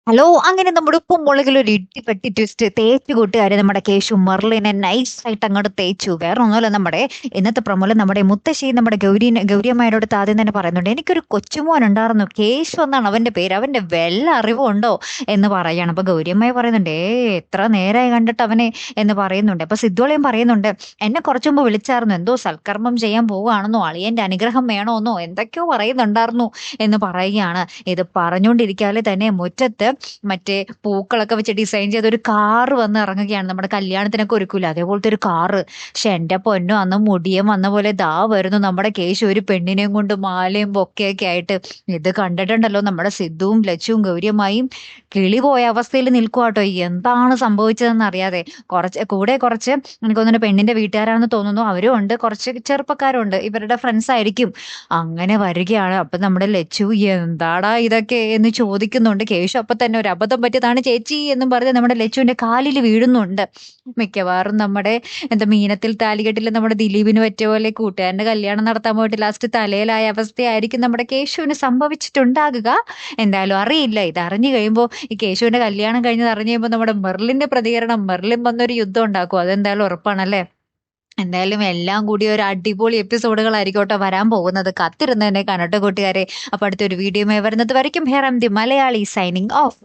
Hello, അങ്ങനെ നമ്മുടെ ഉപ്പും മുളകിൽ ഒരു ഇടിപ്പെട്ടി ട്വിസ്റ്റ്. തേച്ച് കൂട്ടുകാരെ നമ്മുടെ കേശു മെർലിനെ നൈസായിട്ട് അങ്ങോട്ട് തേച്ചു. വേറെ ഒന്നുമല്ല, നമ്മുടെ ഇന്നത്തെ പ്രമോല് നമ്മുടെ മുത്തശ്ശി നമ്മുടെ ഗൗരിയമ്മയോട് ആദ്യം തന്നെ പറയുന്നുണ്ട്, എനിക്കൊരു കൊച്ചുമോൻ ഉണ്ടായിരുന്നു, കേശു എന്നാണ് അവന്റെ പേര്, അവന്റെ വല്ല അറിവുണ്ടോ എന്ന് പറയാണ്. അപ്പൊ ഗൗരിയമ്മയെ പറയുന്നുണ്ട്, എത്ര നേരമായി കണ്ടിട്ട് അവനെ എന്ന് പറയുന്നുണ്ട്. അപ്പൊ സിദ്ധോളയും പറയുന്നുണ്ട്, എന്നെ കുറച്ചു മുമ്പ് വിളിച്ചായിരുന്നു, എന്തോ സൽക്കർമ്മം ചെയ്യാൻ പോവുകയാണെന്നോ അളിയന്റെ അനുഗ്രഹം വേണോന്നോ എന്തൊക്കെയോ പറയുന്നുണ്ടായിരുന്നു എന്ന് പറയുകയാണ്. ഇത് പറഞ്ഞുകൊണ്ടിരിക്കാതെ തന്നെ മുറ്റത്ത് മറ്റേ പൂക്കളൊക്കെ വെച്ച് ഡിസൈൻ ചെയ്ത ഒരു കാറ് വന്ന് ഇറങ്ങുകയാണ്. നമ്മുടെ കല്യാണത്തിനൊക്കെ ഒരുക്കൂല അതേപോലത്തെ ഒരു കാറ്. പക്ഷെ എന്റെ പൊന്നോ, അന്ന് മുടിയം വന്ന പോലെ ദാ വരുന്നു നമ്മുടെ കേശു ഒരു പെണ്ണിനെയും കൊണ്ട് മാലയും ബൊക്കെയൊക്കെ ആയിട്ട്. ഇത് കണ്ടിട്ടുണ്ടല്ലോ നമ്മുടെ സിദ്ധുവും ലച്ചുവും ഗൗരിയമ്മായും കിളി പോയ അവസ്ഥയിൽ നിൽക്കുവാട്ടോ. എന്താണ് സംഭവിച്ചതെന്ന് അറിയാതെ കുറച്ച് എനിക്ക് തോന്നുന്നു പെണ്ണിന്റെ വീട്ടുകാരാണെന്ന് തോന്നുന്നു, അവരും ഉണ്ട്, കുറച്ച് ചെറുപ്പക്കാരുണ്ട്, ഇവരുടെ ഫ്രണ്ട്സ് ആയിരിക്കും. അങ്ങനെ വരികയാണ്. അപ്പൊ നമ്മുടെ ലച്ചു എന്താടാ ഇതൊക്കെ എന്ന് ചോദിക്കുന്നുണ്ട്. കേശു അപ്പൊ തന്നെ ഒരു അബദ്ധം പറ്റിയതാണ് ചേച്ചി എന്നും പറഞ്ഞ് നമ്മുടെ ലച്ചുവിന്റെ കാലിൽ വീഴുന്നുണ്ട്. മിക്കവാറും നമ്മുടെ മീനത്തിൽ താലികെട്ടില്ല നമ്മുടെ ദിലീപിന് പറ്റിയ പോലെ കൂട്ടുകാരന്റെ കല്യാണം നടത്താൻ പോയിട്ട് ലാസ്റ്റ് തലയിലായ അവസ്ഥയായിരിക്കും നമ്മുടെ കേശുവിന് സംഭവിച്ചിട്ടുണ്ടാകുക. എന്തായാലും അറിയില്ല. ഇത് അറിഞ്ഞു കഴിയുമ്പോൾ, ഈ കേശുവിന്റെ കല്യാണം കഴിഞ്ഞത് അറിഞ്ഞു കഴിയുമ്പോൾ നമ്മുടെ മെർലിന്റെ പ്രതികരണം, മെർലിൻ വന്നൊരു യുദ്ധം ഉണ്ടാക്കും, അതെന്തായാലും ഉറപ്പാണല്ലേ. എന്തായാലും എല്ലാം കൂടി ഒരു അടിപൊളി എപ്പിസോഡുകളായിരിക്കോട്ടെ വരാൻ പോകുന്നത്. കാത്തിരുന്ന് തന്നെ കാണട്ടെ കൂട്ടുകാരെ. അപ്പൊ അടുത്തൊരു വീഡിയോ വരുന്നത് വരയ്ക്കും. Hair M the Malayali signing off.